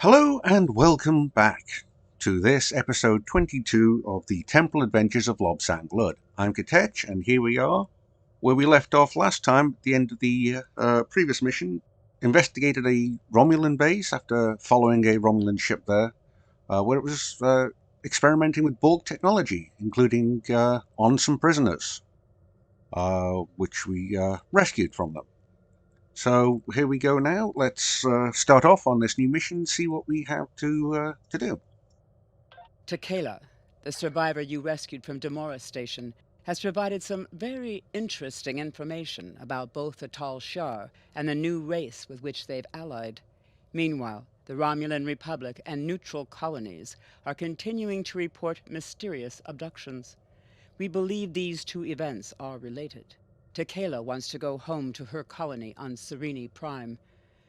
Hello and welcome back to this episode 22 of the Temporal Adventures of Lobsang Blood. I'm Katech, and here we are, where we left off last time at the end of the previous mission. Investigated a Romulan base after following a Romulan ship there, where it was experimenting with Borg technology, including on some prisoners, which we rescued from them. So here we go now. Let's start off on this new mission, see what we have to do. Tequila, the survivor you rescued from Demora Station, has provided some very interesting information about both the Tal Shiar and the new race with which they've allied. Meanwhile, the Romulan Republic and neutral colonies are continuing to report mysterious abductions. We believe these two events are related. Tequila wants to go home to her colony on Serene Prime.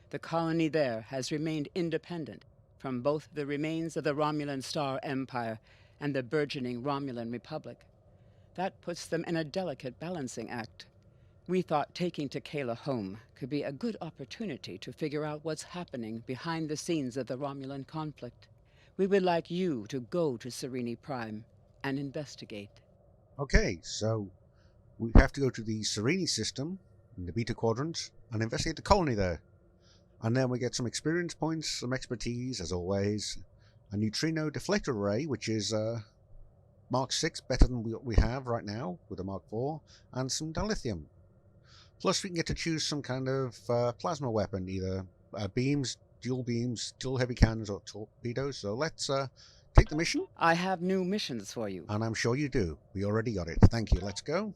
The colony there has remained independent from both the remains of the Romulan Star Empire and the burgeoning Romulan Republic. That puts them in a delicate balancing act. We thought taking Tequila home could be a good opportunity to figure out what's happening behind the scenes of the Romulan conflict. We would like you to go to Serene Prime and investigate. Okay, so we have to go to the Serene system in the Beta Quadrant and investigate the colony there. And then we get some experience points, some expertise, as always. A neutrino deflector array, which is Mark 6, better than what we have right now with a Mark 4, and some dilithium. Plus we can get to choose some kind of plasma weapon, either beams, dual heavy cannons, or torpedoes. So let's take the mission. I have new missions for you. And I'm sure you do. We already got it. Thank you. Let's go.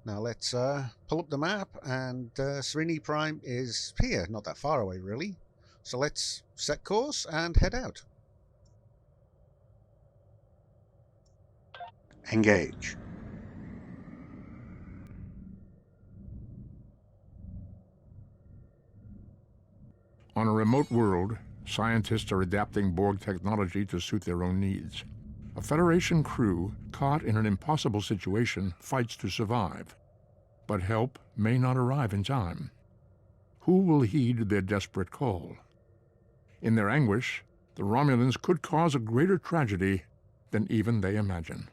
Now let's pull up the map, and Serene Prime is here, not that far away really. So let's set course and head out. Engage. On a remote world, scientists are adapting Borg technology to suit their own needs. A Federation crew, caught in an impossible situation, fights to survive. But help may not arrive in time. Who will heed their desperate call? In their anguish, the Romulans could cause a greater tragedy than even they imagine.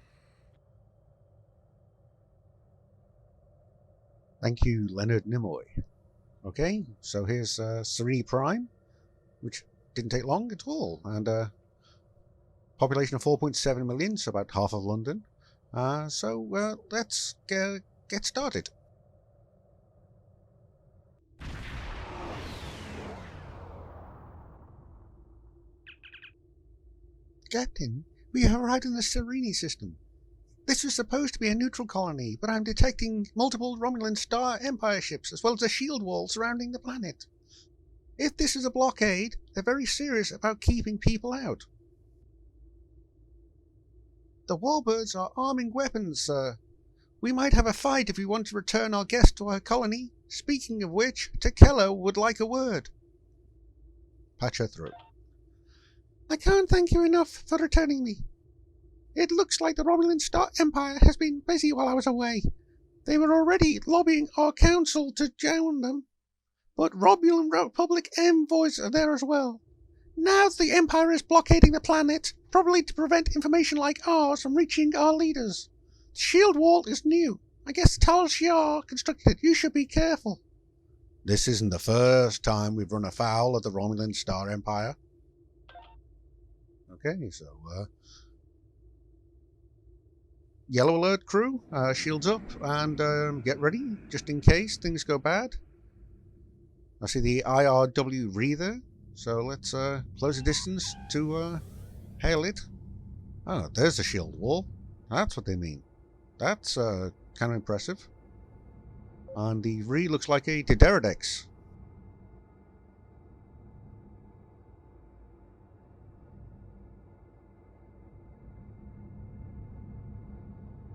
Thank you, Leonard Nimoy. Okay, so here's Serene Prime, which didn't take long at all, and population of 4.7 million, so about half of London. So let's get started. Captain, we have arrived in the Serene system. This was supposed to be a neutral colony, but I'm detecting multiple Romulan Star Empire ships, as well as a shield wall surrounding the planet. If this is a blockade, they're very serious about keeping people out. The warbirds are arming weapons, sir. We might have a fight if we want to return our guest to our colony. Speaking of which, Tequila would like a word. Patch her through. I can't thank you enough for returning me. It looks like the Romulan Star Empire has been busy while I was away. They were already lobbying our council to join them. But Romulan Republic envoys are there as well. Now the Empire is blockading the planet, probably to prevent information like ours from reaching our leaders. The shield wall is new. I guess Tal Shiar constructed it. You should be careful. This isn't the first time we've run afoul of the Romulan Star Empire. Okay, so yellow alert, crew. Shields up and get ready, just in case things go bad. I see the IRW re there, so let's close the distance to hail it. Oh, there's the shield wall. That's what they mean. That's kind of impressive. And the re looks like a Tideradex.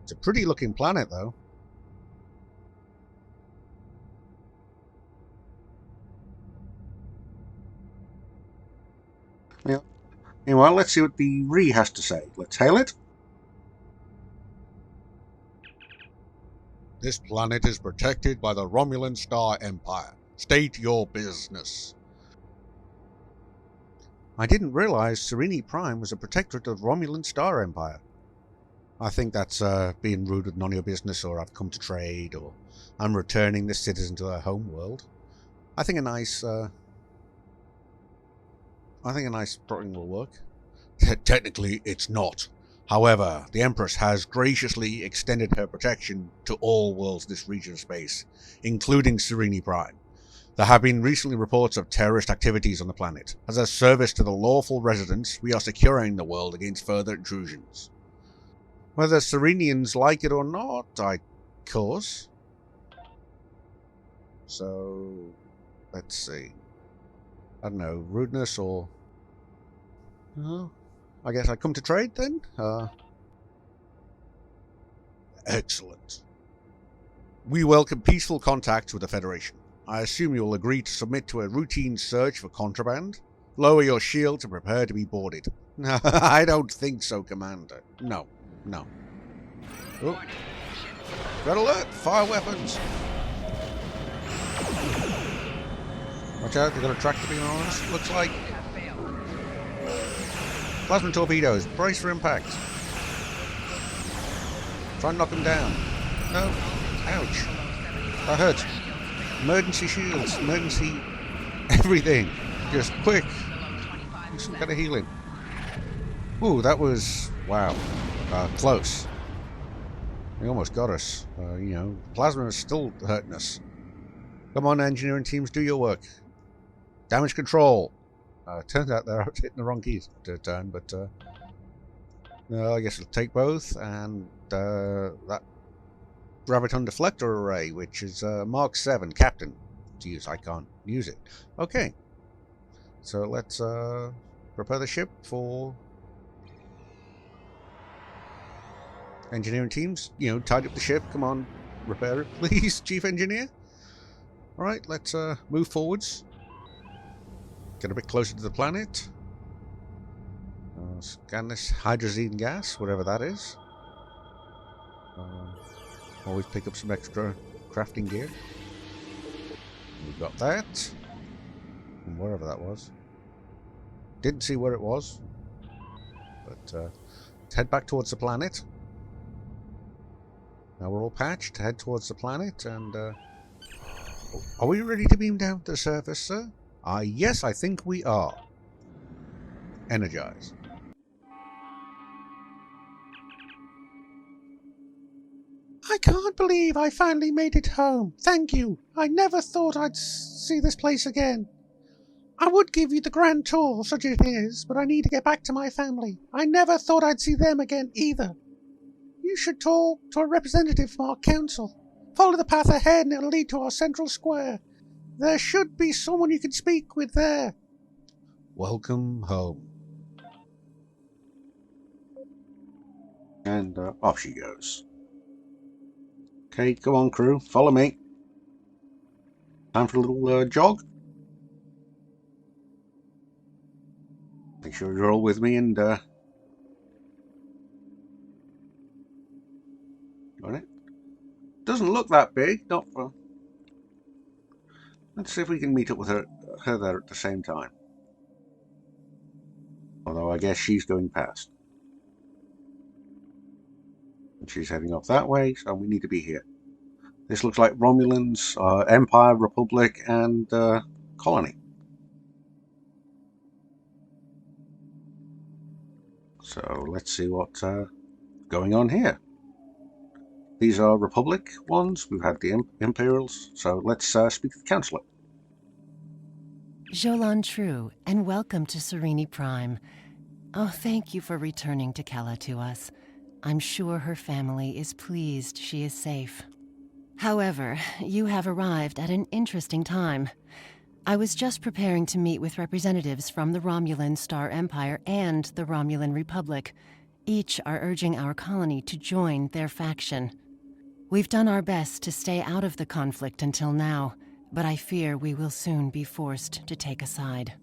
It's a pretty looking planet, though. Yeah. Meanwhile, let's see what the Re has to say. Let's hail it. This planet is protected by the Romulan Star Empire. State your business. I didn't realize Serene Prime was a protectorate of the Romulan Star Empire. I think that's being rude with none of your business, or I've come to trade, or I'm returning this citizen to their home world. I think a nice thing will work. Technically, it's not. However, the Empress has graciously extended her protection to all worlds in this region of space, including Serene Prime. There have been recently reports of terrorist activities on the planet. As a service to the lawful residents, we are securing the world against further intrusions. Whether Serenians like it or not, of course. So, let's see. I don't know, rudeness or... I guess I come to trade then? Excellent. We welcome peaceful contact with the Federation. I assume you'll agree to submit to a routine search for contraband? Lower your shields and prepare to be boarded. I don't think so, Commander. No. Oh. Red alert! Fire weapons! Watch out, they've got a tractor beam on us, looks like. Plasma torpedoes, brace for impact. Try and knock them down. No. Ouch. That hurts. Emergency shields, emergency everything. Just quick. Do some kind of healing. Ooh, that was... wow. Close. They almost got us. Plasma is still hurting us. Come on, engineering teams, do your work. Damage control. Turns out they're hitting the wrong keys to turn, but no, I guess we'll take both, and that graviton deflector array, which is Mark 7, Captain, to use. I can't use it. Okay, so let's prepare the ship for engineering teams. Tidy up the ship. Come on, repair it, please, Chief Engineer. All right, let's move forwards. Get a bit closer to the planet. Scan this hydrazine gas, whatever that is. Always pick up some extra crafting gear. We've got that. And wherever that was. Didn't see where it was. But let's head back towards the planet. Now we're all patched. Head towards the planet and... are we ready to beam down to the surface, sir? Yes, I think we are. Energize. I can't believe I finally made it home. Thank you. I never thought I'd see this place again. I would give you the grand tour, such as it is, but I need to get back to my family. I never thought I'd see them again either. You should talk to a representative from our council. Follow the path ahead and it'll lead to our central square. There should be someone you can speak with there. Welcome home. And off she goes. Okay, go on, crew. Follow me. Time for a little jog. Make sure you're all with me and got it. Doesn't look that big. Not for... Let's see if we can meet up with her there at the same time. Although I guess she's going past. And she's heading off that way, so we need to be here. This looks like Romulans, Empire, Republic, and Colony. So let's see what's going on here. These are Republic ones. We've had the Imperials. So let's speak to the Chancellor. Jolan True, and welcome to Serene Prime. Oh, thank you for returning Tekela to us. I'm sure her family is pleased she is safe. However, you have arrived at an interesting time. I was just preparing to meet with representatives from the Romulan Star Empire and the Romulan Republic. Each are urging our colony to join their faction. We've done our best to stay out of the conflict until now, but I fear we will soon be forced to take a side.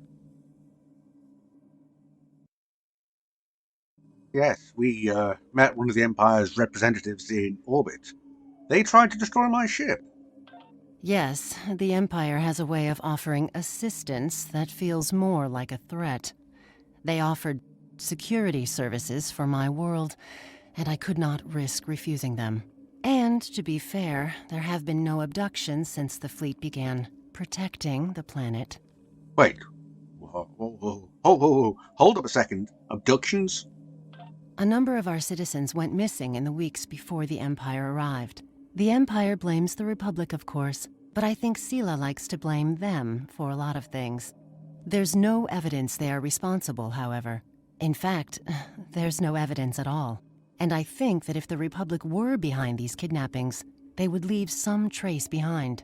Yes, we met one of the Empire's representatives in orbit. They tried to destroy my ship. Yes, the Empire has a way of offering assistance that feels more like a threat. They offered security services for my world, and I could not risk refusing them. And, to be fair, there have been no abductions since the fleet began protecting the planet. Wait. Hold up a second. Abductions? A number of our citizens went missing in the weeks before the Empire arrived. The Empire blames the Republic, of course, but I think Sela likes to blame them for a lot of things. There's no evidence they are responsible, however. In fact, there's no evidence at all. And I think that if the Republic were behind these kidnappings, they would leave some trace behind.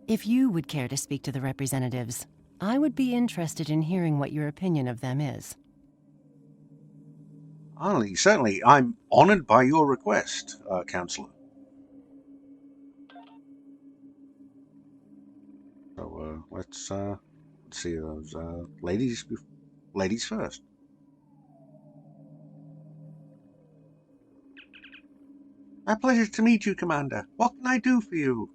If you would care to speak to the representatives, I would be interested in hearing what your opinion of them is. Certainly. I'm honored by your request, Counselor. So, let's see those ladies first. A pleasure to meet you, Commander. What can I do for you?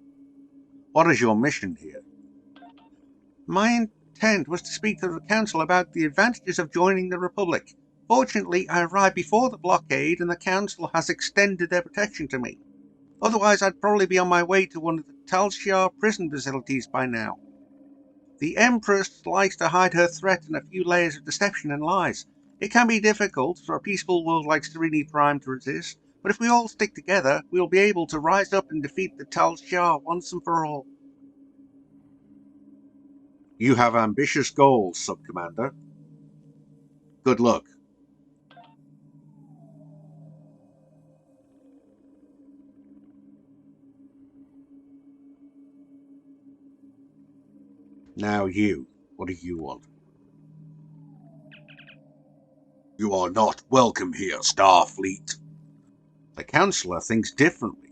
What is your mission here? My intent was to speak to the Council about the advantages of joining the Republic. Fortunately, I arrived before the blockade, and the Council has extended their protection to me. Otherwise, I'd probably be on my way to one of the Tal Shiar prison facilities by now. The Empress likes to hide her threat in a few layers of deception and lies. It can be difficult for a peaceful world like Serene Prime to resist, but if we all stick together, we'll be able to rise up and defeat the Tal Shiar once and for all. You have ambitious goals, Sub-Commander. Good luck. Now what do you want? You are not welcome here, Starfleet. The Counselor thinks differently.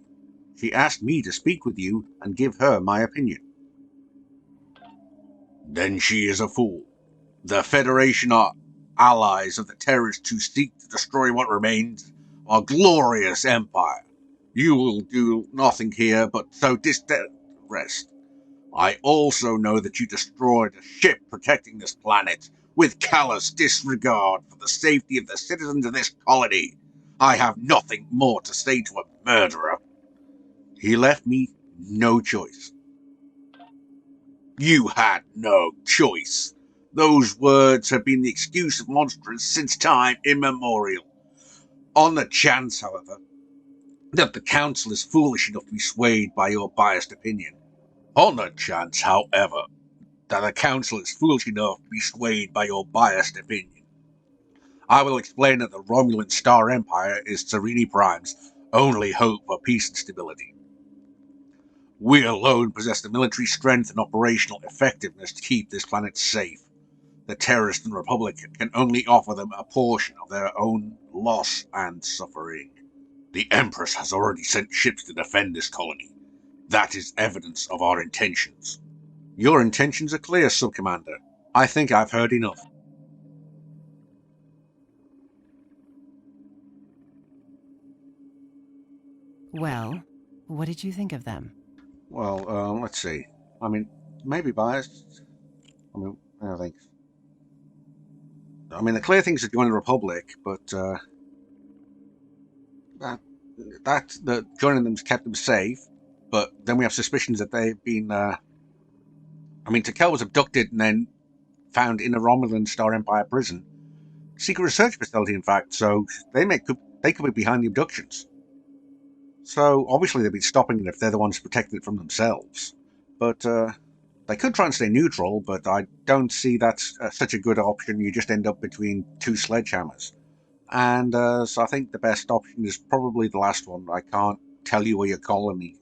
She asked me to speak with you and give her my opinion. Then she is a fool. The Federation are allies of the terrorists who seek to destroy what remains of our glorious empire. You will do nothing here but sow disrest. I also know that you destroyed a ship protecting this planet with callous disregard for the safety of the citizens of this colony. I have nothing more to say to a murderer. He left me no choice. You had no choice. Those words have been the excuse of monsters since time immemorial. On the chance, however, that the Council is foolish enough to be swayed by your biased opinion. On the chance, however, that the Council is foolish enough to be swayed by your biased opinion, I will explain that the Romulan Star Empire is Serene Prime's only hope for peace and stability. We alone possess the military strength and operational effectiveness to keep this planet safe. The terrorists in the Republic can only offer them a portion of their own loss and suffering. The Empress has already sent ships to defend this colony. That is evidence of our intentions. Your intentions are clear, Sub-Commander. I think I've heard enough. Well, what did you think of them? Well, let's see. I mean, maybe biased. I think. The clear things are joining the Republic, but joining them's kept them safe. But then we have suspicions that they've been. Takel was abducted and then found in a Romulan Star Empire prison, secret research facility, in fact. So they could be behind the abductions. So obviously they've been stopping it if they're the ones protecting it from themselves. But they could try and stay neutral, but I don't see that's such a good option. You just end up between two sledgehammers. And so I think the best option is probably the last one. I can't tell you where your colony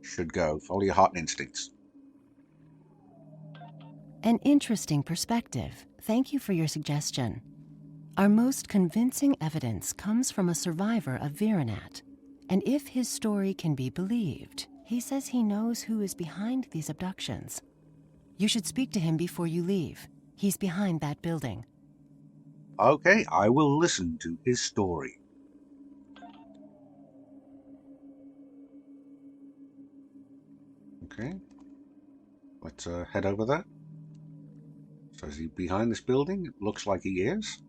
should go. Follow your heart and instincts. An interesting perspective. Thank you for your suggestion. Our most convincing evidence comes from a survivor of Virenat. And if his story can be believed, he says he knows who is behind these abductions. You should speak to him before you leave. He's behind that building. Okay, I will listen to his story. Okay, let's head over there. So is he behind this building? It looks like he is.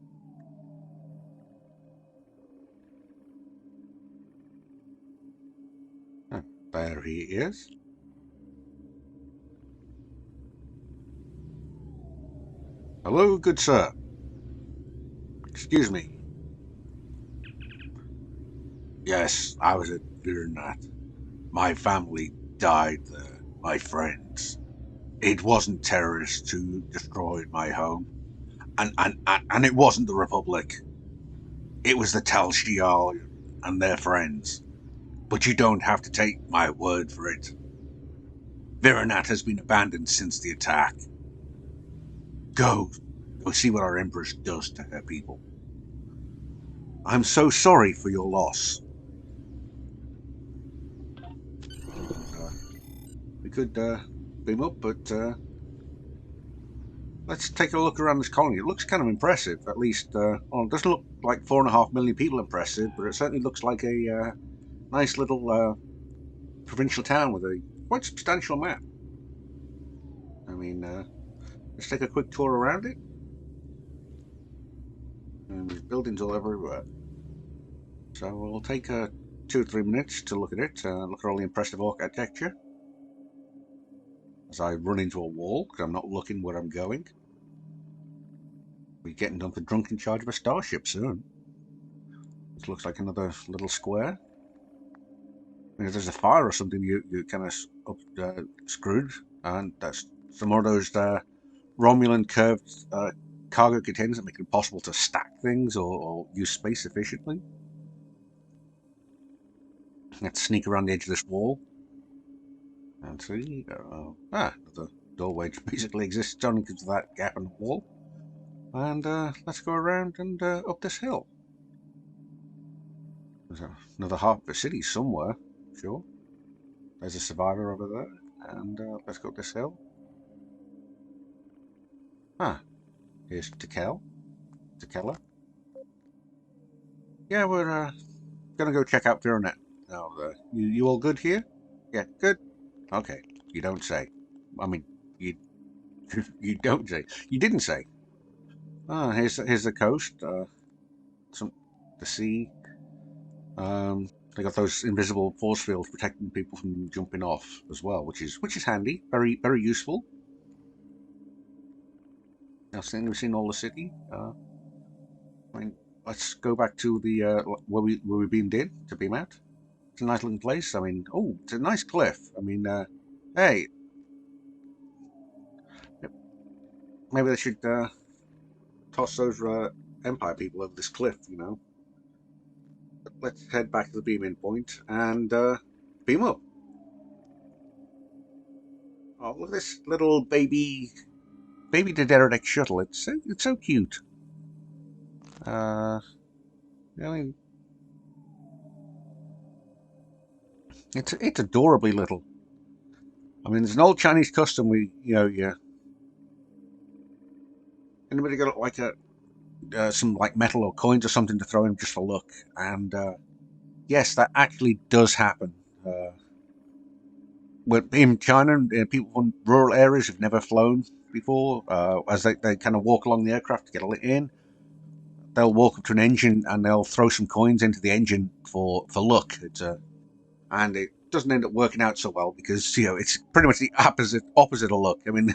Oh, there he is. Hello, good sir. Excuse me. Yes, I was at Virenat. My family died there. My friends. It wasn't terrorists who destroyed my home. And it wasn't the Republic. It was the Tal Shiar and their friends. But you don't have to take my word for it. Virenat has been abandoned since the attack. Go see what our Empress does to her people. I'm so sorry for your loss. We could beam up, but let's take a look around this colony. It looks kind of impressive, at least. Well, it doesn't look like 4.5 million people impressive, but it certainly looks like a nice little provincial town with a quite substantial map. I mean, let's take a quick tour around it. And there's buildings all everywhere. So we'll take 2 or 3 minutes to look at it, look at all the impressive architecture. As I run into a wall, because I'm not looking where I'm going. We're getting done for drunk in charge of a starship soon. This looks like another little square. I mean, if there's a fire or something, you kind of screwed. And that's some more of those Romulan curved cargo containers that make it possible to stack things or use space efficiently. Let's sneak around the edge of this wall. And see, the doorway which basically exists only because of that gap in the wall. And let's go around and up this hill. There's another half of a city somewhere, sure. There's a survivor over there, and let's go up this hill. Here's Tekela. Yeah, we're gonna go check out Virenat. Now, you all good here? Yeah, good. Okay, you don't say. I mean, you you don't say. You didn't say. Here's the coast. The sea. They got those invisible force fields protecting people from jumping off as well, which is handy. Very useful. Now, we've seen all the city. I mean, let's go back to the where we beamed in to beam out. It's a nice looking place. I mean, oh, it's a nice cliff. I mean, hey, maybe they should toss those Empire people over this cliff, you know. But let's head back to the beam in point and beam up. Oh, look at this little baby Dederic shuttle. It's so cute. I mean, it's adorably little. I mean, there's an old Chinese custom. Yeah. Anybody got like some like metal or coins or something to throw in just for luck? And yes, that actually does happen. In China, people from rural areas who've never flown before, as they kind of walk along the aircraft to get in, they'll walk up to an engine and they'll throw some coins into the engine for luck. And it doesn't end up working out so well because it's pretty much the opposite of luck. I mean,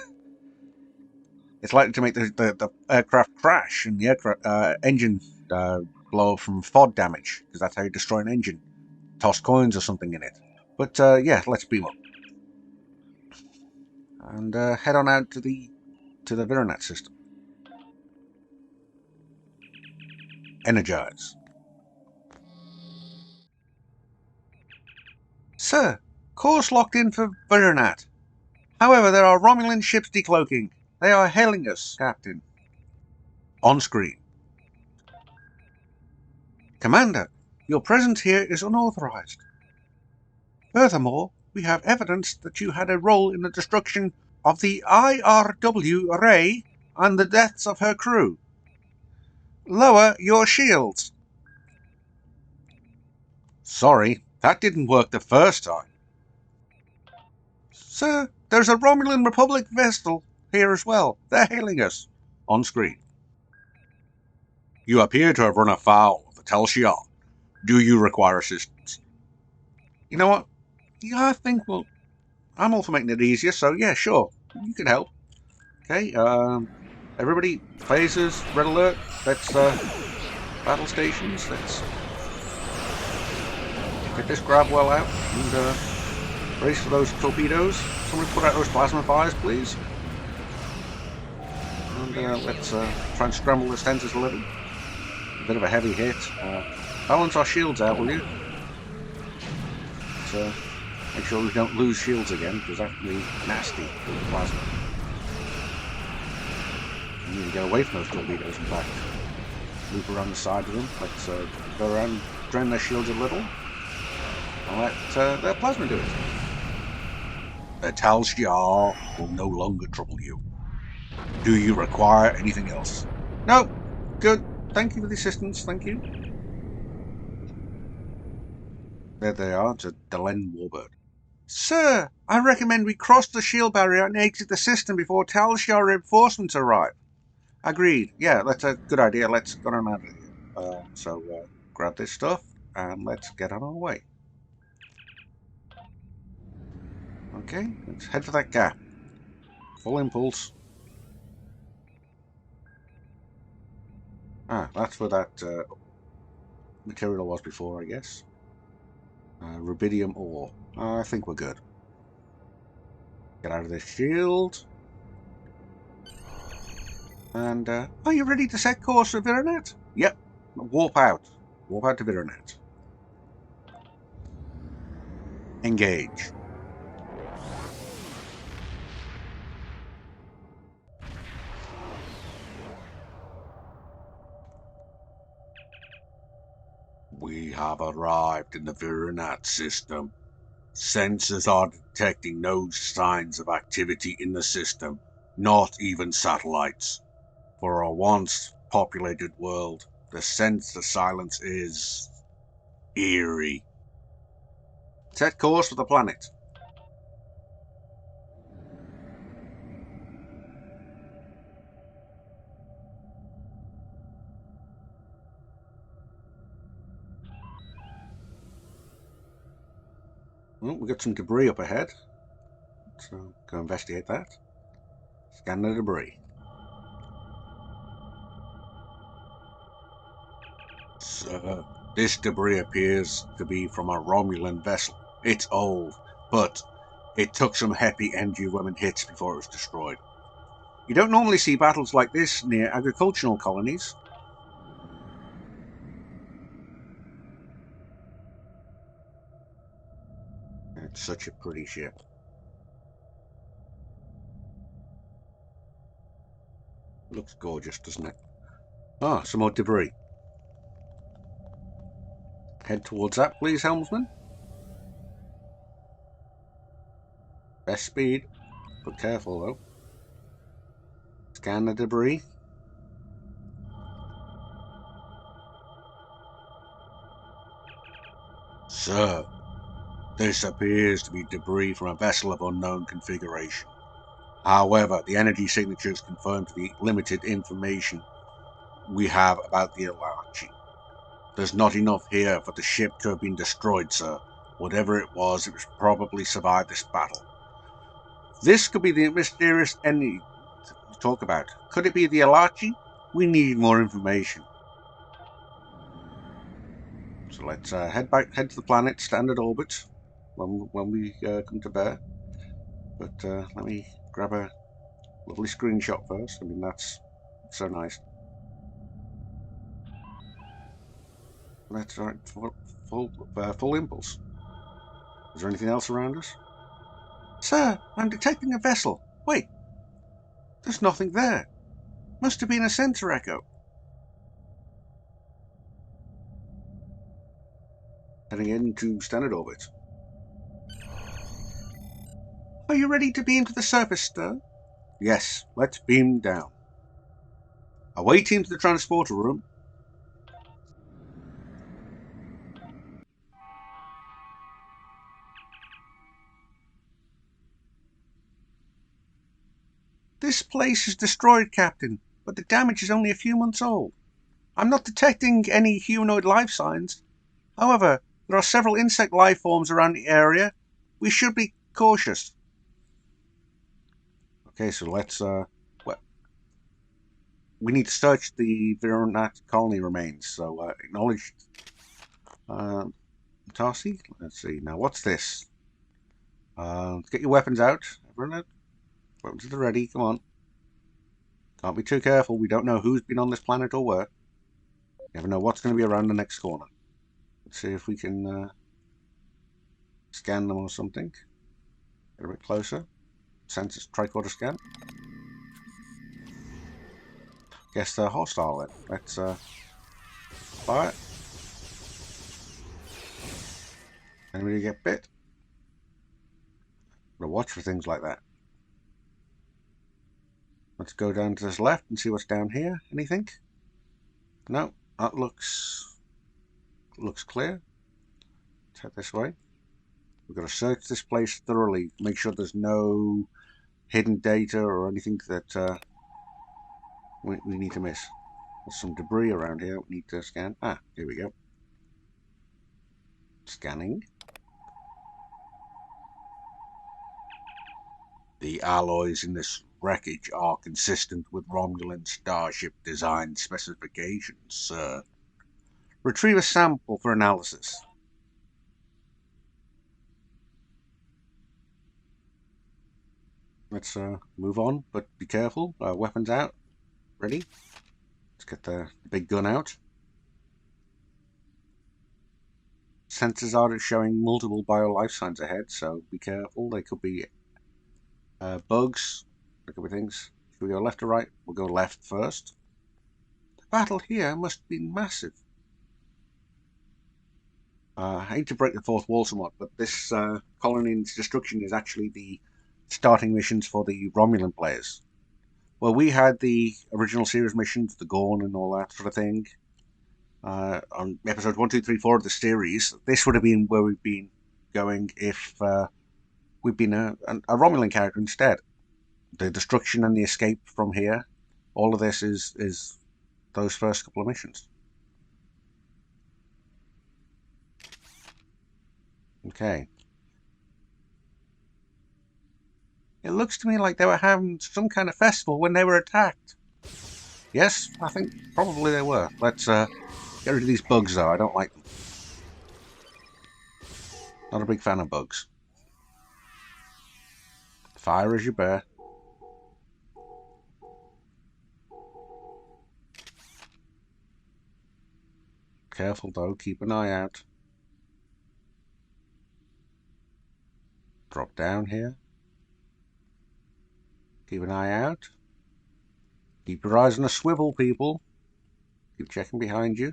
it's likely to make the aircraft crash and the aircraft engine blow up from FOD damage, because that's how you destroy an engine. Toss coins or something in it. But yeah, let's beam up and head on out to the Virenat system. Energize. Sir, course locked in for Virenat. However, there are Romulan ships decloaking. They are hailing us, Captain. On screen. Commander, your presence here is unauthorized. Furthermore, we have evidence that you had a role in the destruction of the IRW Ray and the deaths of her crew. Lower your shields. Sorry, that didn't work the first time. Sir, there's a Romulan Republic vessel here as well. They're hailing us. On screen. You appear to have run afoul of the Tel Shiar. Do you require assistance? You know what? Yeah, I think I'm all for making it easier, so yeah, sure. You can help. Okay, everybody, phasers, red alert. Let's, battle stations. Let's get this grab well out and, brace for those torpedoes. Somebody put out those plasma fires, please. And, let's, try and scramble the sensors a little. A bit of a heavy hit. Balance our shields out, will you? So, make sure we don't lose shields again, because that can be nasty with the plasma. We need to get away from those torpedoes, in fact. Loop around the side of them. Let's go around, drain their shields a little, and let their plasma do it. The Tal Shiar will no longer trouble you. Do you require anything else? No. Good. Thank you for the assistance. Thank you. There they are, to Delenn Warbird. Sir, I recommend we cross the shield barrier and exit the system before Tal Shiar reinforcements arrive. Agreed. Yeah, that's a good idea. Let's get on out of here. So grab this stuff and let's get on our way. Okay, let's head for that gap. Full impulse. Ah, that's where that material was before, I guess. Rubidium ore. I think we're good. Get out of this shield. And, are you ready to set course for Viranet? Yep. Warp out. Warp out to Viranet. Engage. We have arrived in the Viranet system. Sensors are detecting no signs of activity in the system, not even satellites. For a once populated world, the sensor silence is eerie. Set course for the planet. Well, we've got some debris up ahead, so go investigate that. Scan the debris. So, this debris appears to be from a Romulan vessel. It's old, but it took some heavy energy weapon hits before it was destroyed. You don't normally see battles like this near agricultural colonies. It's such a pretty ship. Looks gorgeous, doesn't it? Ah, some more debris. Head towards that, please, helmsman. Best speed, but careful though. Scan the debris. Sir, this appears to be debris from a vessel of unknown configuration. However, the energy signatures confirm to the limited information we have about the Alachi. There's not enough here for the ship to have been destroyed, sir. Whatever it was probably survived this battle. This could be the mysterious enemy we talk about. Could it be the Alachi? We need more information. So let's head to the planet, standard orbit, when we come to bear. But let me grab a lovely screenshot first. I mean, that's so nice. That's right, full impulse. Is there anything else around us? Sir, I'm detecting a vessel. Wait, there's nothing there. Must have been a sensor echo. Heading into standard orbit. Are you ready to beam to the surface, sir? Yes, let's beam down. Away team to the transporter room. This place is destroyed, Captain, but the damage is only a few months old. I'm not detecting any humanoid life signs. However, there are several insect life forms around the area. We should be cautious. Okay, so let's, we need to search the Romulan colony remains, so, acknowledge, Tarsi. Let's see, now what's this? Get your weapons out. Everyone out. Weapons at the ready, come on. Can't be too careful, we don't know who's been on this planet or where. You never know what's going to be around the next corner. Let's see if we can, scan them or something. Get a bit closer. Sensors, tricorder scan. Guess they're hostile then. Let's fire. Anybody get bit? Gotta watch for things like that. Let's go down to this left and see what's down here. Anything? No, that looks clear. Let's head this way. We've got to search this place thoroughly. Make sure there's no hidden data or anything that we need to miss. There's some debris around here we need to scan. Ah, here we go. Scanning. The alloys in this wreckage are consistent with Romulan starship design specifications, sir. Retrieve a sample for analysis. Let's move on, but be careful. Weapons out. Ready? Let's get the big gun out. Sensors are showing multiple bio-life signs ahead, so be careful. They could be bugs. There could be things. Should we go left or right? We'll go left first. The battle here must have been massive. I hate to break the fourth wall somewhat, but this colony's destruction is actually the starting missions for the Romulan players. Well, we had the original series missions, the Gorn and all that sort of thing. On episode 1, 2, 3, 4 of the series, this would have been where we've been going if we'd been a Romulan character instead. The destruction and the escape from here, all of this is those first couple of missions. Okay. It looks to me like they were having some kind of festival when they were attacked. Yes, I think probably they were. Let's get rid of these bugs though, I don't like them. Not a big fan of bugs. Fire as you bear. Careful though, keep an eye out. Drop down here. Keep an eye out. Keep your eyes on a swivel, people. Keep checking behind you.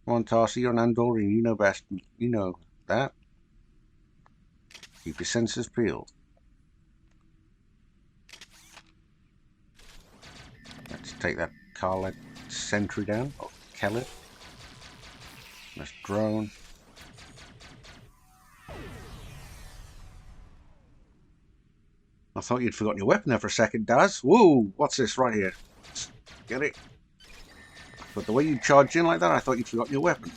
Come on, Tarsi, you're an Andorian. You know best. You know that. Keep your senses peeled. Let's take that Carlet sentry down. Or Kellet. Let's drone. I thought you'd forgotten your weapon there for a second, Daz. Whoa, what's this right here? Get it? But the way you charged in like that, I thought you'd forgotten your weapon.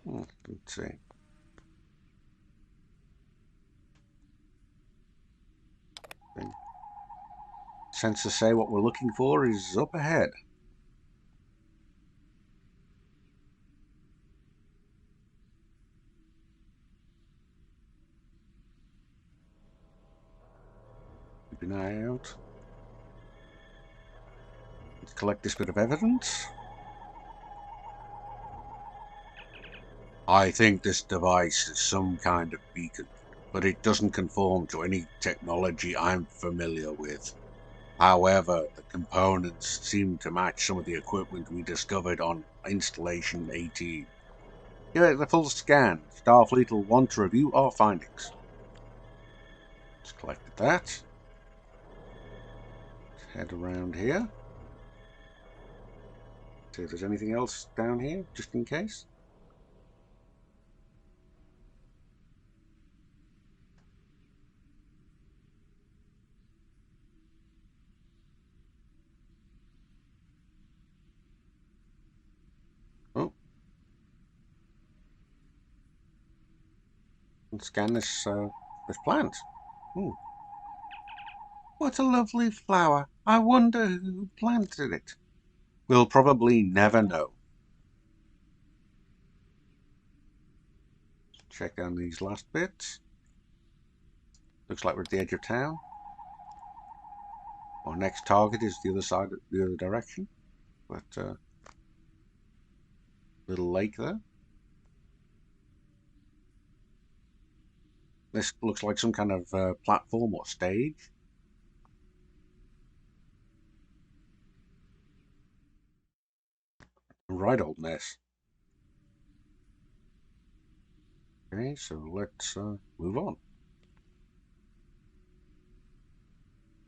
Let's see. Sensors say what we're looking for is up ahead. Keep an eye out. Let's collect this bit of evidence. I think this device is some kind of beacon, but it doesn't conform to any technology I'm familiar with. However, the components seem to match some of the equipment we discovered on Installation 18. Give it a full scan. Starfleet will want to review our findings. Let's collect that. Let's head around here. See if there's anything else down here, just in case. And scan this plant. What a lovely flower. I wonder who planted it. We'll probably never know. Check down these last bits. Looks like we're at the edge of town. Our next target is the other side, the other direction. But little lake there. This looks like some kind of platform or stage. Right, old mess. Okay, so let's move on.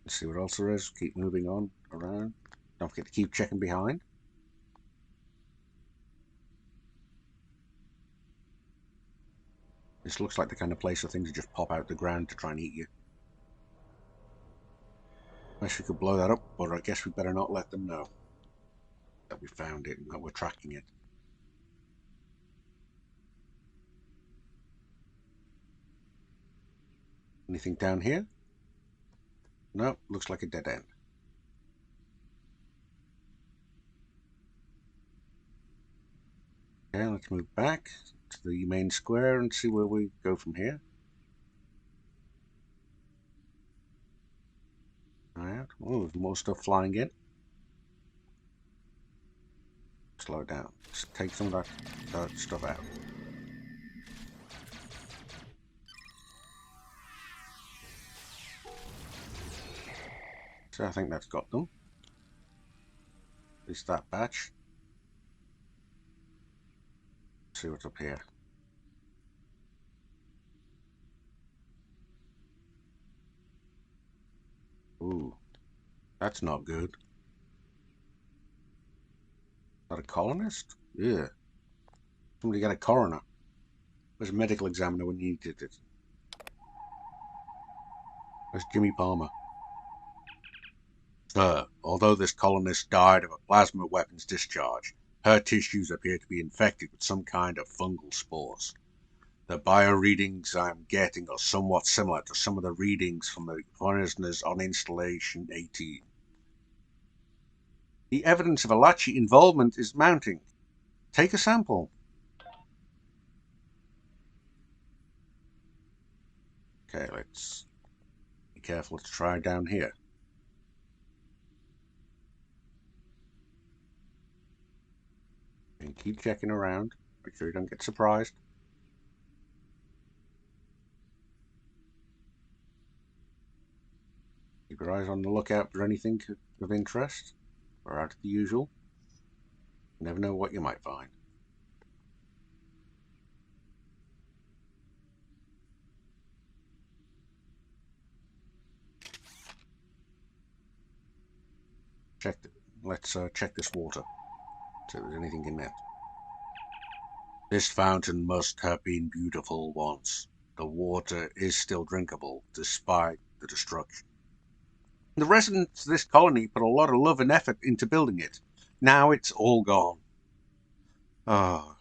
Let's see what else there is. Keep moving on around. Don't forget to keep checking behind. This looks like the kind of place where things would just pop out the ground to try and eat you. Wish we could blow that up, but I guess we better not let them know that we found it and that we're tracking it. Anything down here? No, looks like a dead end. Okay, let's move back to the main square and see where we go from here. Alright, oh, there's more stuff flying in. Slow down. Let's take some of that stuff out. So I think that's got them. At least that batch. Let's see what's up here. Ooh, that's not good. Is that a colonist? Yeah. Somebody got a coroner. Where's a medical examiner when you needed it? Where's Jimmy Palmer? Although this colonist died of a plasma weapons discharge, her tissues appear to be infected with some kind of fungal spores. The bio readings I'm getting are somewhat similar to some of the readings from the prisoners on Installation 18. The evidence of Alachi involvement is mounting. Take a sample. Okay, let's be careful to try down here. And keep checking around. Make sure you don't get surprised. Keep your eyes on the lookout for anything of interest, or out of the usual. You never know what you might find. Let's check this water. See if there's anything in there. This fountain must have been beautiful once. The water is still drinkable, despite the destruction. The residents of this colony put a lot of love and effort into building it. Now it's all gone. Ah,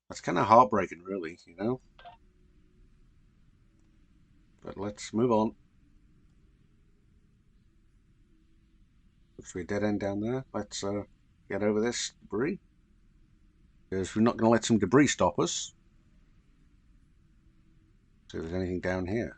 that's kind of heartbreaking, really, you know? But let's move on. Looks to be a dead end down there. Let's get over this debris. Because we're not going to let some debris stop us. See if there's anything down here.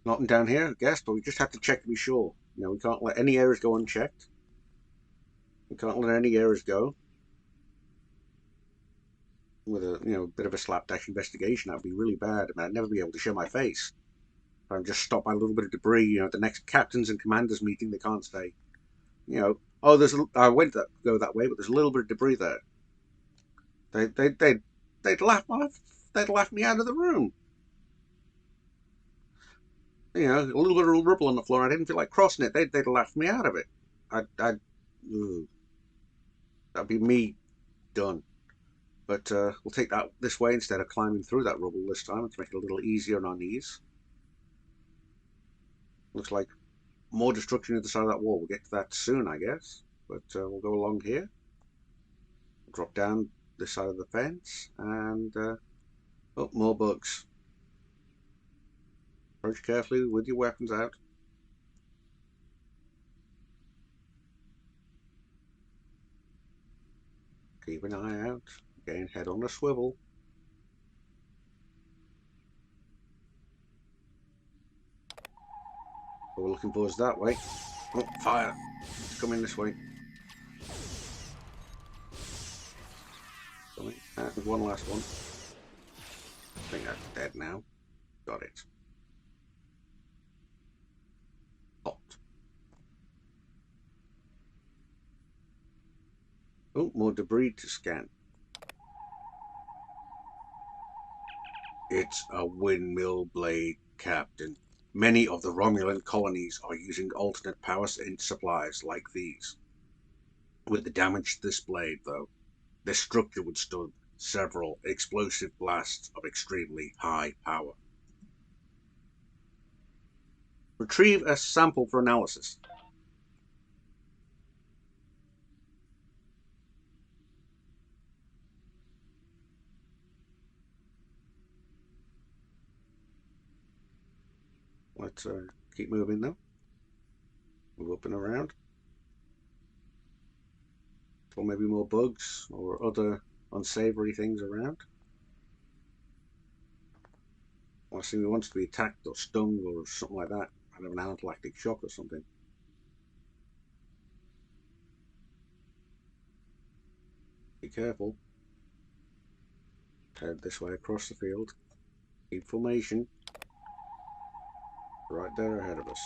Nothing down here, I guess, but we just have to check to be sure. You know, we can't let any areas go unchecked. We can't let any areas go. With a bit of a slapdash investigation, that would be really bad. I mean, I'd never be able to show my face. If I'm just stopped by a little bit of debris, at the next captains and commanders meeting, they can't say, oh, I went go that way, but there's a little bit of debris there. They'd laugh my they'd laugh me out of the room. You know, a little bit of rubble on the floor. I didn't feel like crossing it. They'd laugh me out of it. I'd that'd be me done. But we'll take that this way instead of climbing through that rubble this time to make it a little easier on our knees. Looks like more destruction at the side of that wall. We'll get to that soon, I guess. But we'll go along here. Drop down this side of the fence. And, oh, more bugs. Approach carefully with your weapons out. Keep an eye out. Again, head on a swivel. What we're looking for is that way. Oh, fire! It's coming this way. Coming. And one last one. I think that's dead now. Got it. Hot. Oh, more debris to scan. It's a windmill blade, Captain. Many of the Romulan colonies are using alternate power supplies like these. With the damage to this blade, though, this structure would withstood several explosive blasts of extremely high power. Retrieve a sample for analysis. Let's keep moving though. Move up and around. Or maybe more bugs or other unsavory things around. Last thing we want to be attacked or stung or something like that. Kind of an anaphylactic shock or something. Be careful. Head this way across the field. Keep formation. Right there ahead of us.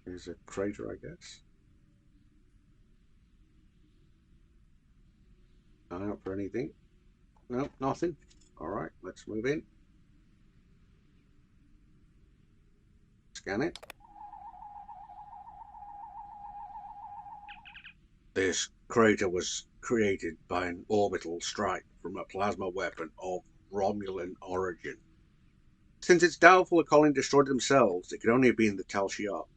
There's a crater, I guess. Eye out for anything. No, nothing. Alright, let's move in. Scan it. This crater was created by an orbital strike from a plasma weapon of Romulan origin. Since it's doubtful the colony destroyed themselves, it could only have been the Tal Shiar.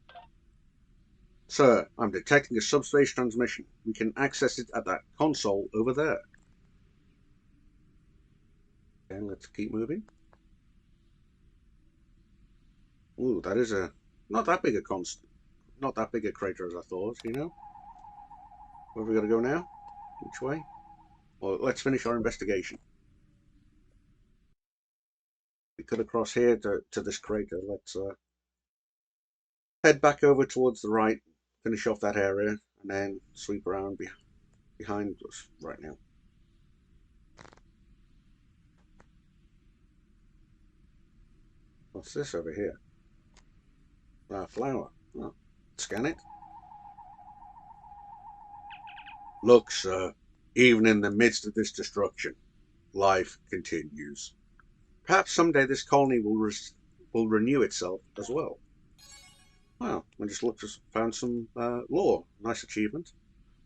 Sir, I'm detecting a subspace transmission. We can access it at that console over there. Okay, let's keep moving. Ooh, that is not that big a crater as I thought, you know. Where have we got to go now? Which way? Well, let's finish our investigation. We cut across here to this crater. Let's head back over towards the right, finish off that area, and then sweep around behind us right now. What's this over here? A flower. Oh, scan it. Look, sir, even in the midst of this destruction, life continues. Perhaps someday this colony will renew itself as well. Wow, I just found some lore. Nice achievement.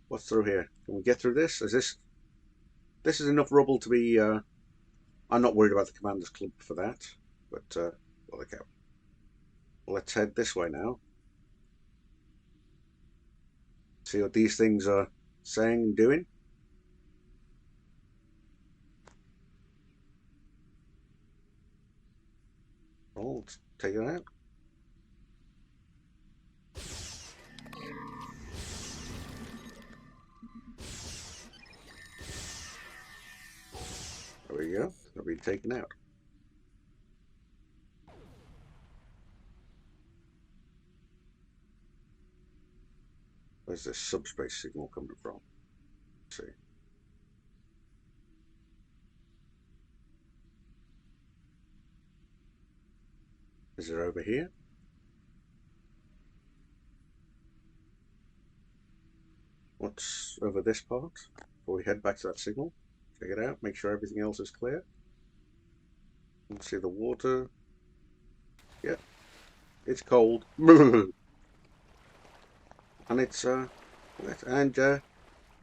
What's through here? Can we get through this? This is enough rubble to be... I'm not worried about the Commander's Club for that, but well, okay. Let's head this way now. See what these things are saying and doing. Oh, let's take it out. There we go. It'll be taken out. Where's this subspace signal coming from? Let's see. Is it over here? what's over this part before we head back to that signal. Check it out, make sure everything else is clear. Let's see the water. Yeah, it's cold. And it's wet. And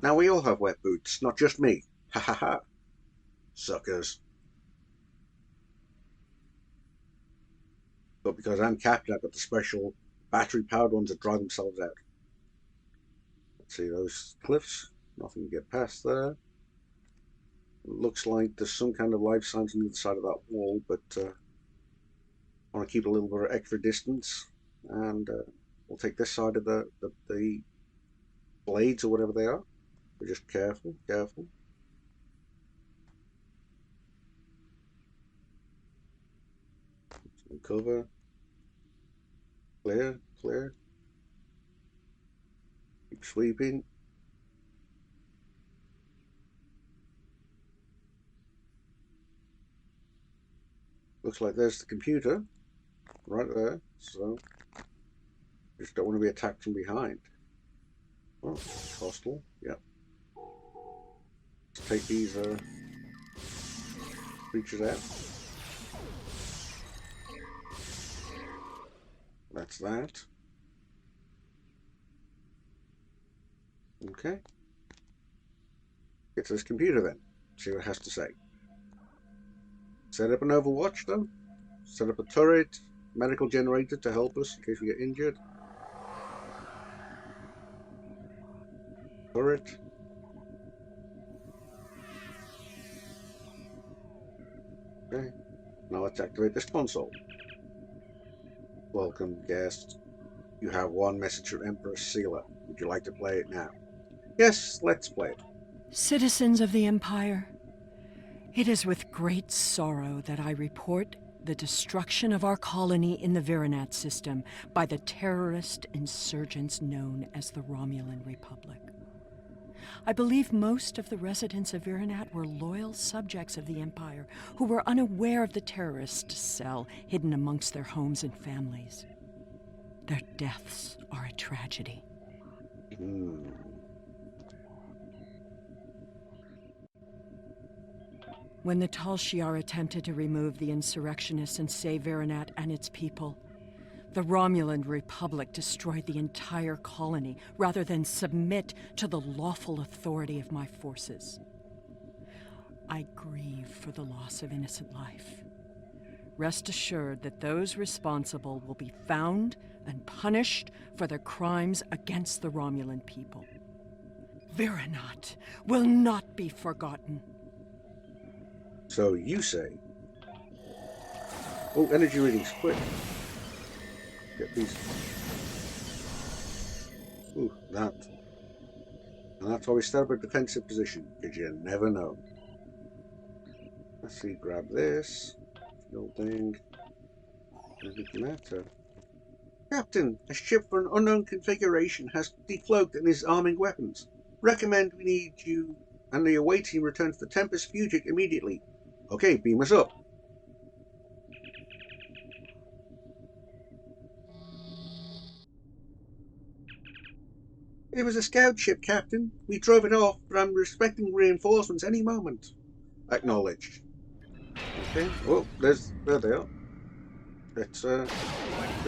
now we all have wet boots, not just me. Ha ha ha. Suckers. But because I'm captain, I've got the special battery-powered ones that dry themselves out. Let's see those cliffs. Nothing to get past there. Looks like there's some kind of life signs on the other side of that wall, but I want to keep a little bit of extra distance, and we'll take this side of the blades or whatever they are. We're just careful. Some cover. Clear. Keep sweeping. Looks like there's the computer right there, so just don't want to be attacked from behind. Oh, hostile, yeah. Let's take these creatures out. That's that. Okay. Get to this computer then. See what it has to say. Set up an overwatch though. Set up a turret, medical generator to help us in case we get injured. Turret. Okay. Now let's activate this console. Welcome, guest. You have one message from Emperor Sealer. Would you like to play it now? Yes, let's play it. Citizens of the Empire, it is with great sorrow that I report the destruction of our colony in the Virinat system by the terrorist insurgents known as the Romulan Republic. I believe most of the residents of Virinat were loyal subjects of the Empire who were unaware of the terrorist cell hidden amongst their homes and families. Their deaths are a tragedy. When the Tal Shiar attempted to remove the insurrectionists and save Virinat and its people, the Romulan Republic destroyed the entire colony rather than submit to the lawful authority of my forces. I grieve for the loss of innocent life. Rest assured that those responsible will be found and punished for their crimes against the Romulan people. Virinat will not be forgotten. So you say. Oh, energy readings, quick. Get these. Ooh, that. And that's why we set up a defensive position, because you never know. Let's see, grab this. Little thing. Doesn't matter. Captain, a ship for an unknown configuration has decloaked and is arming weapons. Recommend we need you and the away team return to the Tempest Fugic immediately. Okay, beam us up. It was a scout ship, Captain. We drove it off, but I'm expecting reinforcements any moment. Acknowledged. Okay. Oh, there they are. Let's put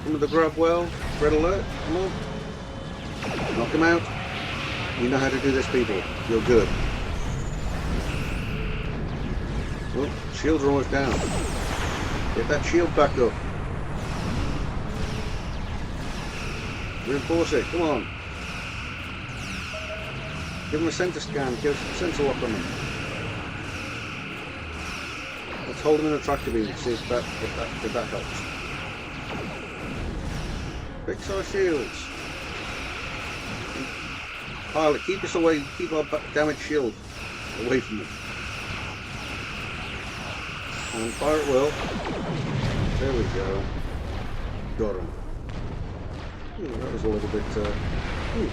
them in the grab well. Red alert. Come on. Knock them out. You know how to do this, people. You're good. Oh, shields are almost down. Get that shield back up. Reinforce it. Come on. Give them a center scan. Give us a sensor lock on them. Let's hold them in a tractor beam. See if that helps. Fix our shields. Pilot, keep us away. Keep our damaged shield away from them. And fire at will. There we go. Got him. Ooh, that was a little bit. Ooh.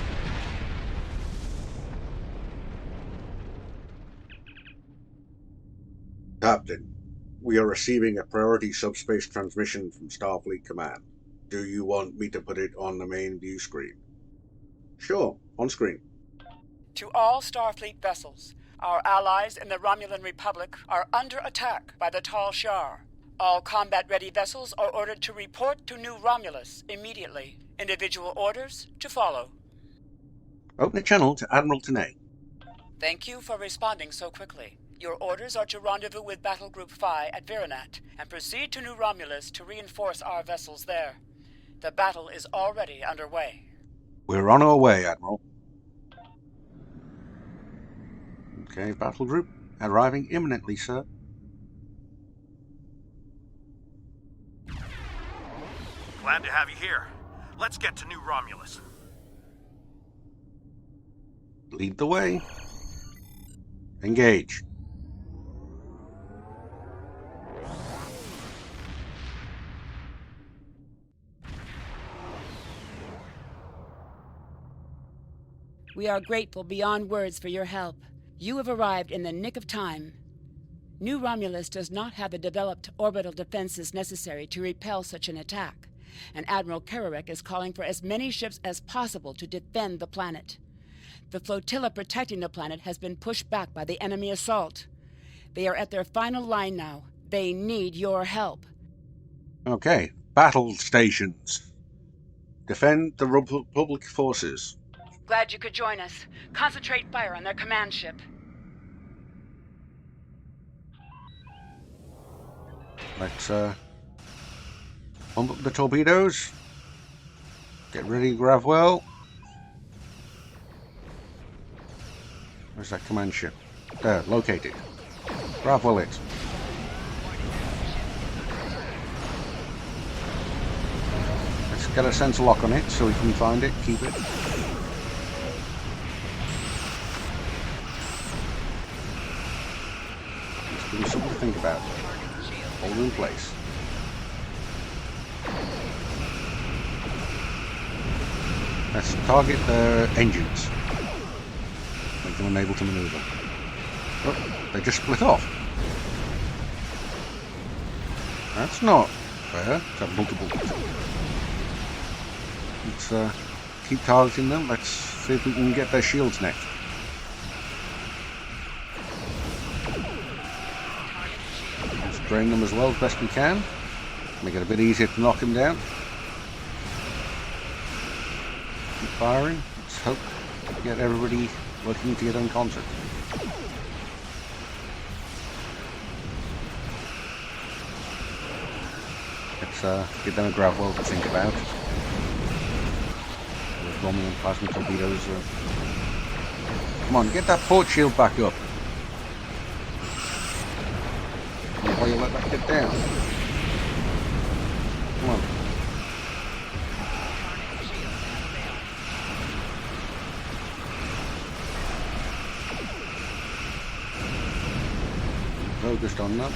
Captain, we are receiving a priority subspace transmission from Starfleet Command. Do you want me to put it on the main view screen? Sure, on screen. To all Starfleet vessels, our allies in the Romulan Republic are under attack by the Tal Shiar. All combat-ready vessels are ordered to report to New Romulus immediately. Individual orders to follow. Open the channel to Admiral Tenay. Thank you for responding so quickly. Your orders are to rendezvous with Battle Group Phi at Virenat and proceed to New Romulus to reinforce our vessels there. The battle is already underway. We're on our way, Admiral. Okay, battle group. Arriving imminently, sir. Glad to have you here. Let's get to New Romulus. Lead the way. Engage. We are grateful beyond words for your help. You have arrived in the nick of time. New Romulus does not have the developed orbital defenses necessary to repel such an attack, and Admiral Kerrick is calling for as many ships as possible to defend the planet. The flotilla protecting the planet has been pushed back by the enemy assault. They are at their final line now. They need your help. Okay, battle stations. Defend the Republic forces. Glad you could join us. Concentrate fire on their command ship. Let's pump up the torpedoes. Get ready to grab well. Where's that command ship? There, located. Grab well it. Let's get a sensor lock on it so we can find it, keep it. Let's give you something to think about. Hold in place. Let's target their engines. Make them unable to maneuver. Oh, they just split off. That's not fair. It's have multiple. Let's keep targeting them. Let's see if we can get their shields next. Let's drain them as well as best we can. Make it a bit easier to knock them down. Keep firing. Let's hope to get everybody working together in concert. Let's give them a grab well to think about. With Romulan plasma torpedoes. Come on, get that port shield back up. Why you let that get down? Come on. Focused on that.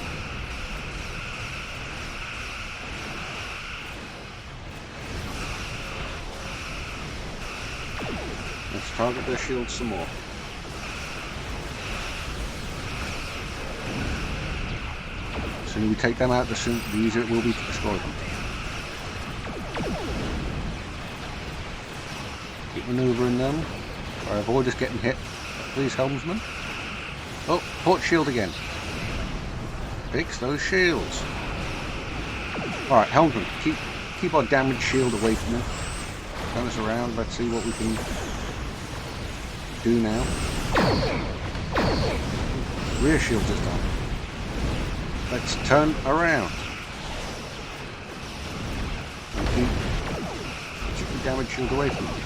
Let's target their shields some more. The sooner we take them out, the easier it will be to destroy them. Keep manoeuvring them. Try to avoid us getting hit. Please, helmsman. Oh, port shield again. Fix those shields. Alright, helmsman, keep our damaged shield away from them. Turn us around, let's see what we can do now. Rear shield this time. Let's turn around. And keep the damaged shield away from them.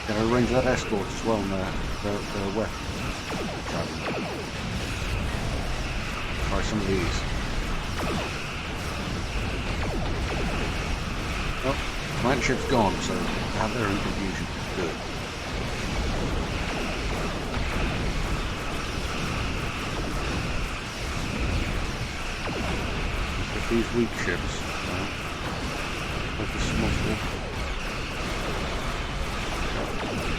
Gotta arrange that escort as well, and their weapon. Try some of these. Oh, command ship's gone, so have their in confusion. Good. Get these weak ships. Focus multiple.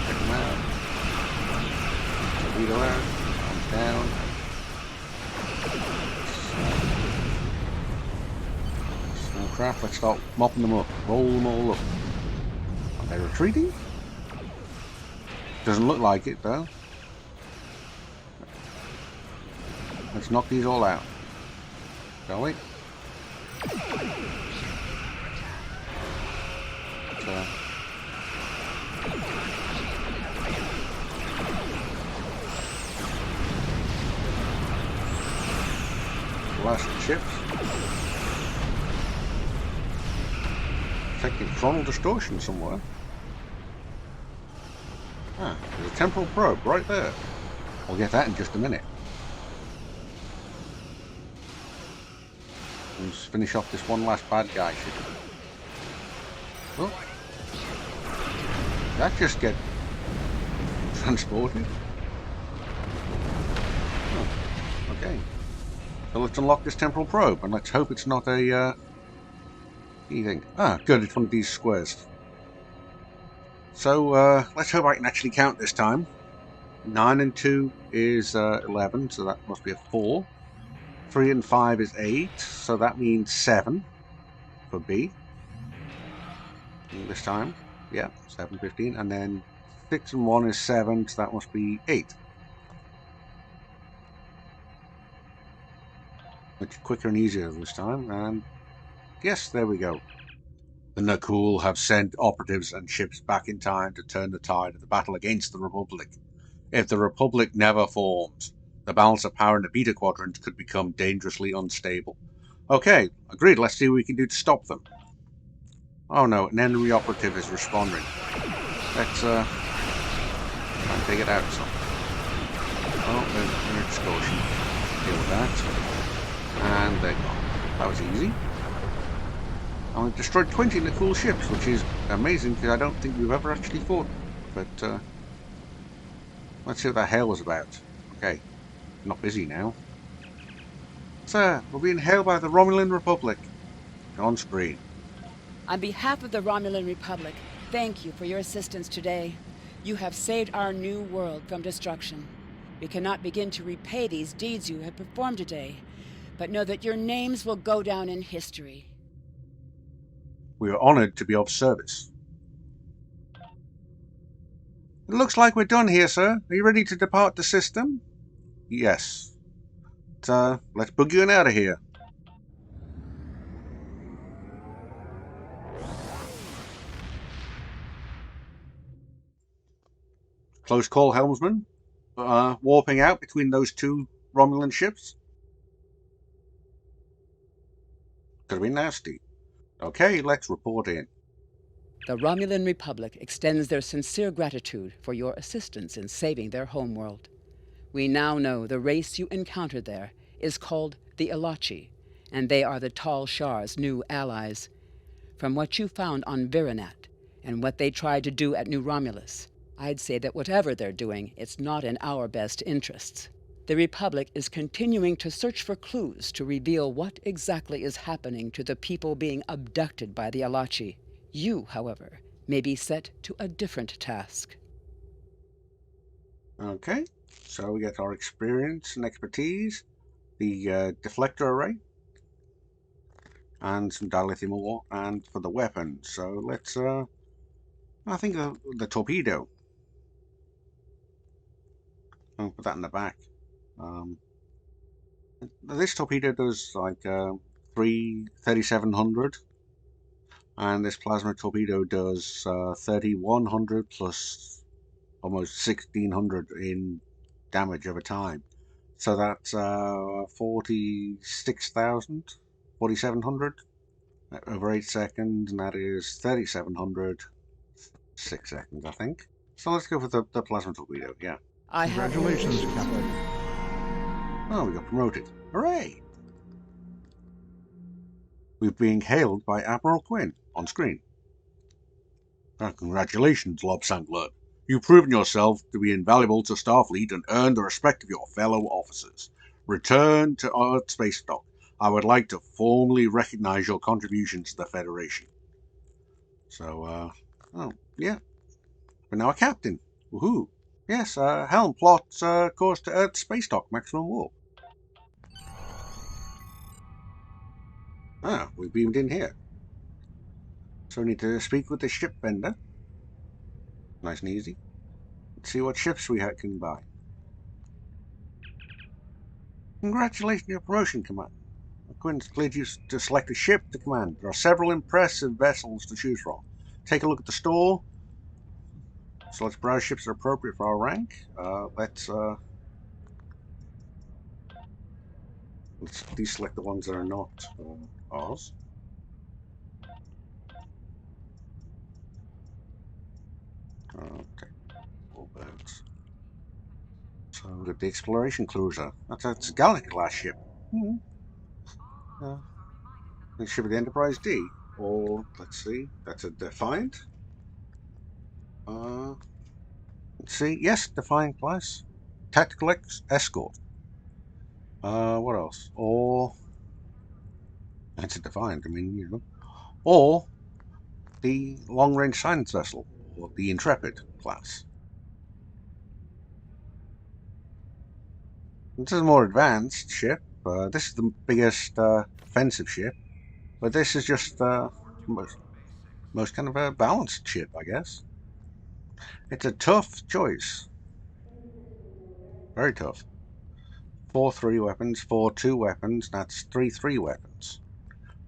Check them out. Torpedo out. Comes down. Small craft, let's start mopping them up. Roll them all up. Are they retreating? Doesn't look like it though. Let's knock these all out. Shall we? Blast the ships. Taking frontal distortion somewhere. Ah, there's a temporal probe right there. We'll get that in just a minute. Let's finish off this one last bad guy ship. Oh. Did that just get transported? Oh, okay. So let's unlock this temporal probe, and let's hope it's not a anything. Ah, good, it's one of these squares. So let's hope I can actually count this time. 9 and 2 is 11, so that must be a 4. 3 and 5 is 8, so that means 7 for B. This time, yeah, 7, 15, and then 6 and 1 is 7, so that must be 8. Much quicker and easier this time, and yes, there we go. The Nakul have sent operatives and ships back in time to turn the tide of the battle against the Republic. If the Republic never forms, the balance of power in the Beta Quadrant could become dangerously unstable. Okay, agreed, let's see what we can do to stop them. Oh no, an enemy operative is responding. Let's try and take it out some. Oh, there's an explosion. Deal with that. And they're gone. That was easy. And we've destroyed 20 Nakul ships, which is amazing because I don't think we've ever actually fought. But let's see what the hell was about. Okay, not busy now. Sir, we're being hailed by the Romulan Republic. On screen. On behalf of the Romulan Republic, thank you for your assistance today. You have saved our new world from destruction. We cannot begin to repay these deeds you have performed today, but know that your names will go down in history. We are honored to be of service. It looks like we're done here, sir. Are you ready to depart the system? Yes. Let's boogie on out of here. Close call, helmsman. Warping out between those two Romulan ships. Could be nasty. Okay, let's report in. The Romulan Republic extends their sincere gratitude for your assistance in saving their homeworld. We now know the race you encountered there is called the Ilachi, and they are the Tal Shar's new allies. From what you found on Virinat and what they tried to do at New Romulus, I'd say that whatever they're doing, it's not in our best interests. The Republic is continuing to search for clues to reveal what exactly is happening to the people being abducted by the Ilachi. You, however, may be set to a different task. Okay, so we get our experience and expertise, the deflector array, and some dilithium ore, and for the weapon. So let's, I think the torpedo. I'll put that in the back. This torpedo does like 3,700, and this plasma torpedo does 3,100 plus almost 1,600 in damage over time. So that's 46,000, 4,700 over 8 seconds, and that is 3,700, 6 seconds, I think. So let's go for the plasma torpedo, yeah. Congratulations, Captain. Oh, we got promoted. Hooray! We're being hailed by Admiral Quinn on screen. Congratulations, Lobsangler. You've proven yourself to be invaluable to Starfleet and earned the respect of your fellow officers. Return to Earth Space Dock. I would like to formally recognize your contributions to the Federation. So, oh, yeah. We're now a captain. Woohoo! Yes, helm plots course to Earth Space Dock, maximum warp. Ah, we beamed in here. So we need to speak with the ship vendor. Nice and easy. Let's see what ships we can buy. Congratulations on your promotion, Command. Quinn's cleared you to select a ship to command. There are several impressive vessels to choose from. Take a look at the store. Select browse ships that are appropriate for our rank. Let's deselect the ones that are not ours. Okay, all birds. So we've got the exploration cruiser. That's a Galactic class ship. The ship of the Enterprise D. Or let's see, that's a Defiant. Let's see, yes, Defiant class. Tactical escort. What else? Or that's a Defiant. I mean, you know, or the long-range science vessel, or the Intrepid class. This is a more advanced ship. This is the biggest offensive ship, but this is just most kind of a balanced ship, I guess. It's a tough choice. Very tough. 4 3 weapons, 4 2 weapons, that's 3 3 weapons.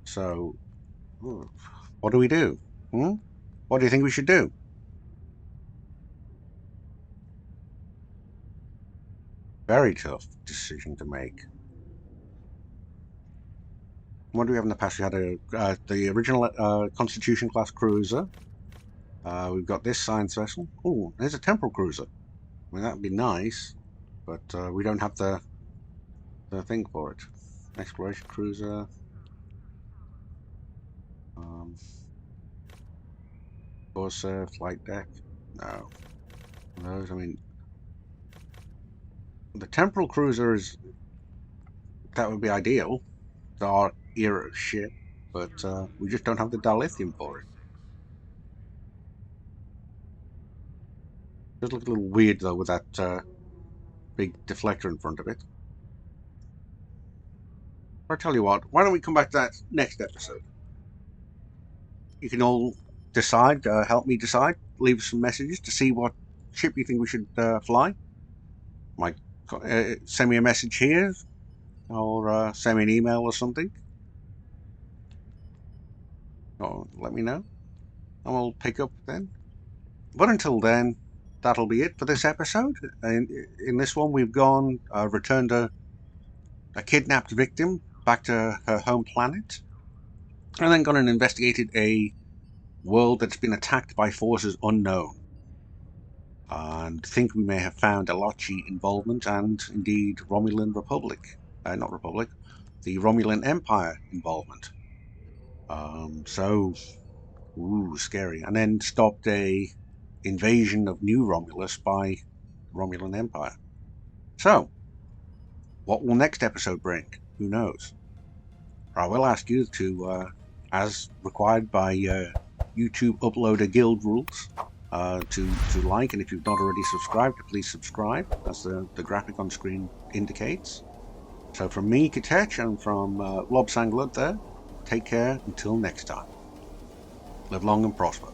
So, what do we do? What do you think we should do? Very tough decision to make. What do we have in the past? We had the original Constitution class cruiser. We've got this science vessel. Oh, there's a temporal cruiser. I mean, that'd be nice, but we don't have the thing for it. Exploration cruiser. Corsair, flight deck. No. Those, I mean, the temporal cruiser that would be ideal. It's our era of ship, but we just don't have the dilithium for it. Does look a little weird though with that big deflector in front of it. Or I tell you what, why don't we come back to that next episode? You can all decide, help me decide, leave some messages to see what ship you think we should fly. Might send me a message here, or send me an email or something. Or let me know, and we'll pick up then. But until then, that'll be it for this episode. In this one, we've returned a kidnapped victim back to her home planet, and then gone and investigated a world that's been attacked by forces unknown, and think we may have found Alachi involvement, and indeed Romulan Republic, not Republic, the Romulan Empire involvement. So, scary. And then stopped a invasion of New Romulus by Romulan Empire. So, what will next episode bring? Who knows? I will ask you to, as required by YouTube Uploader Guild rules, to like, and if you've not already subscribed, please subscribe, as the graphic on screen indicates. So from me, Katech, and from Lob Sanglud there, take care until next time. Live long and prosper.